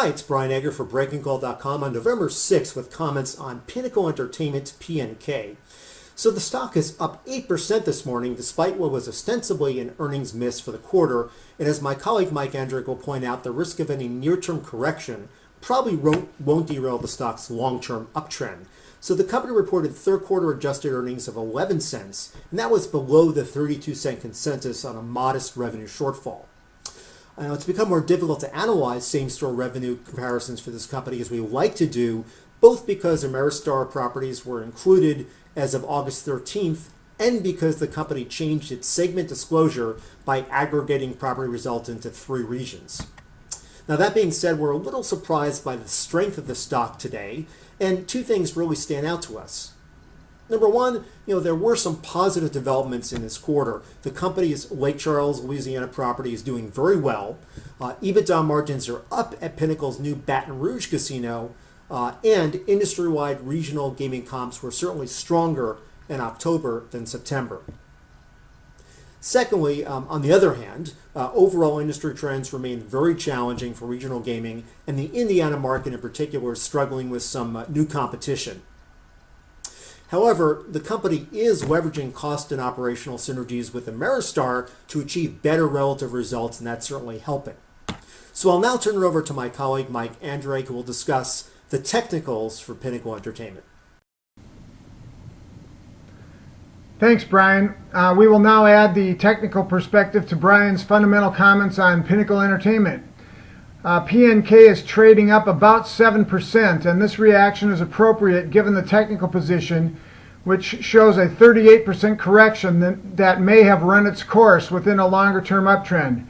Hi, it's Brian Egger for BreakingCall.com on November 6th with comments on Pinnacle Entertainment PNK. So the stock is up 8% this morning despite what was ostensibly an earnings miss for the quarter. And as my colleague Mike Andrick will point out, the risk of any near-term correction probably won't derail the stock's long-term uptrend. So the company reported third quarter adjusted earnings of 11 cents, and that was below the 32-cent consensus on a modest revenue shortfall. It's become more difficult to analyze same-store revenue comparisons for this company as we like to do, both because Ameristar properties were included as of August 13th and because the company changed its segment disclosure by aggregating property results into 3 regions. Now that being said, we're a little surprised by the strength of the stock today, and 2 things really stand out to us. Number one, there were some positive developments in this quarter. The company's Lake Charles, Louisiana property is doing very well. EBITDA margins are up at Pinnacle's new Baton Rouge casino, and industry-wide regional gaming comps were certainly stronger in October than September. Secondly, on the other hand, overall industry trends remain very challenging for regional gaming, and the Indiana market in particular is struggling with some new competition. However, the company is leveraging cost and operational synergies with Ameristar to achieve better relative results, and that's certainly helping. So I'll now turn it over to my colleague Mike Andrick, who will discuss the technicals for Pinnacle Entertainment. Thanks, Brian. We will now add the technical perspective to Brian's fundamental comments on Pinnacle Entertainment. PNK is trading up about 7%, and this reaction is appropriate given the technical position, which shows a 38% correction that may have run its course within a longer-term uptrend.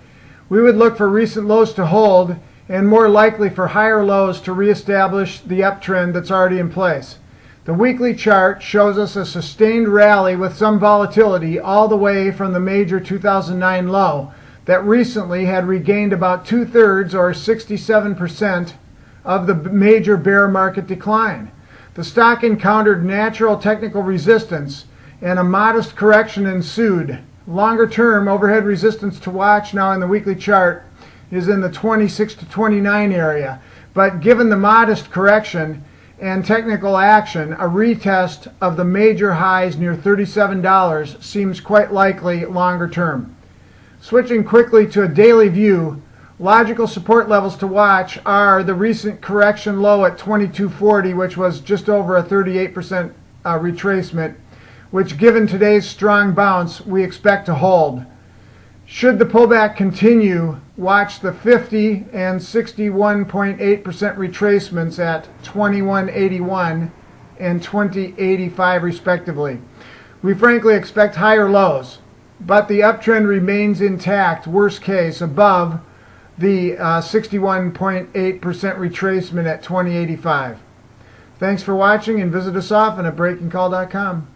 We would look for recent lows to hold and more likely for higher lows to reestablish the uptrend that's already in place. The weekly chart shows us a sustained rally with some volatility all the way from the major 2009 low that recently had regained about 2/3 or 67% of the major bear market decline. The stock encountered natural technical resistance and a modest correction ensued. Longer term overhead resistance to watch now in the weekly chart is in the 26 to 29 area, but given the modest correction and technical action, a retest of the major highs near $37 seems quite likely longer term. Switching quickly to a daily view, logical support levels to watch are the recent correction low at 2240, which was just over a 38% retracement, which given today's strong bounce, we expect to hold. Should the pullback continue, watch the 50 and 61.8% retracements at 2181 and 2085 respectively. We frankly expect higher lows, but the uptrend remains intact, worst case, above the 61.8% retracement at 2085. Thanks for watching, and visit us often at BreakingCall.com.